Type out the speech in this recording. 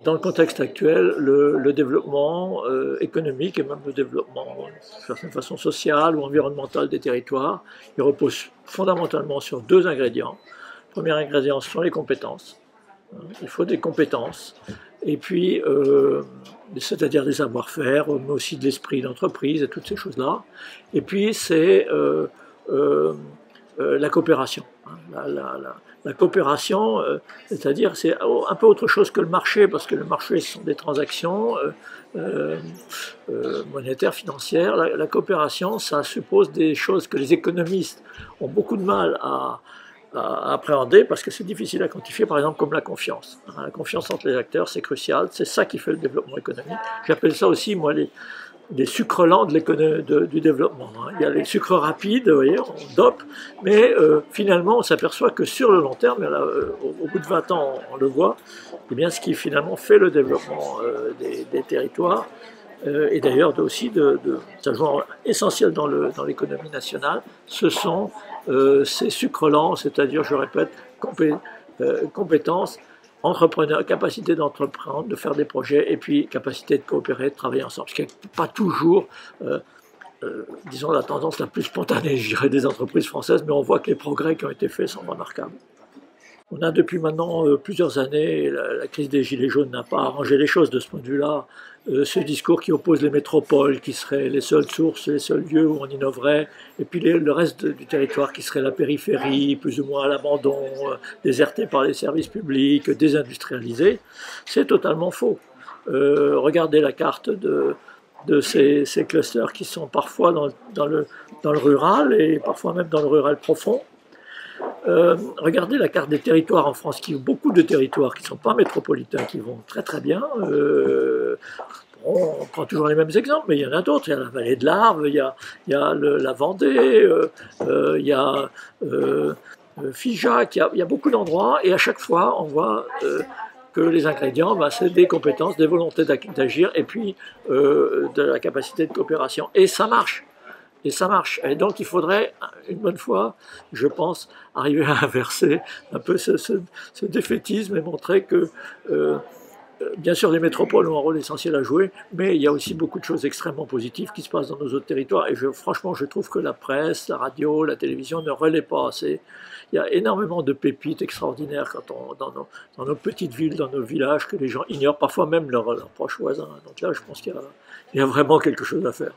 Dans le contexte actuel, le développement économique et même le développement, d'une certaine façon, social ou environnemental des territoires, il repose fondamentalement sur deux ingrédients. Le premier ingrédient, ce sont les compétences. Il faut des compétences, et puis, c'est-à-dire des savoir-faire, mais aussi de l'esprit d'entreprise et toutes ces choses-là. Et puis, c'est la coopération. La coopération, c'est-à-dire c'est un peu autre chose que le marché, parce que le marché, ce sont des transactions monétaires, financières. La coopération, ça suppose des choses que les économistes ont beaucoup de mal à appréhender, parce que c'est difficile à quantifier, par exemple comme la confiance. La confiance entre les acteurs, c'est crucial, c'est ça qui fait le développement économique. J'appelle ça aussi, moi, les sucres lents du développement. Il y a les sucres rapides, vous voyez, on dope, mais finalement on s'aperçoit que sur le long terme, là, au bout de 20 ans on le voit, eh bien, ce qui finalement fait le développement des territoires, et d'ailleurs aussi ça joue un rôle essentiel dans l'économie nationale, ce sont ces sucres lents, c'est-à-dire, je répète, compétences, entrepreneur, capacité d'entreprendre, de faire des projets, et puis capacité de coopérer, de travailler ensemble. Ce qui n'est pas toujours, disons, la tendance la plus spontanée, je dirais, des entreprises françaises, mais on voit que les progrès qui ont été faits sont remarquables. On a depuis maintenant plusieurs années, la crise des Gilets jaunes n'a pas arrangé les choses de ce point de vue-là. Ce discours qui oppose les métropoles, qui seraient les seules sources, les seuls lieux où on innoverait, et puis le reste du territoire qui serait la périphérie, plus ou moins à l'abandon, déserté par les services publics, désindustrialisé, c'est totalement faux. Regardez la carte de ces clusters qui sont parfois dans le rural, et parfois même dans le rural profond. Regardez la carte des territoires en France, qui ont beaucoup de territoires qui ne sont pas métropolitains, qui vont très très bien. On prend toujours les mêmes exemples, mais il y en a d'autres. Il y a la vallée de l'Arve, il y a la Vendée, il y a Figeac, il y a beaucoup d'endroits, et à chaque fois, on voit que les ingrédients, c'est des compétences, des volontés d'agir, et puis de la capacité de coopération. Et ça marche. Et ça marche. Et donc il faudrait, une bonne fois, je pense, arriver à inverser un peu ce défaitisme et montrer que, bien sûr, les métropoles ont un rôle essentiel à jouer, mais il y a aussi beaucoup de choses extrêmement positives qui se passent dans nos autres territoires. Et franchement, je trouve que la presse, la radio, la télévision ne relaient pas assez. Il y a énormément de pépites extraordinaires dans nos petites villes, dans nos villages, que les gens ignorent, parfois même leurs proches voisins. Donc là, je pense qu'il y a vraiment quelque chose à faire.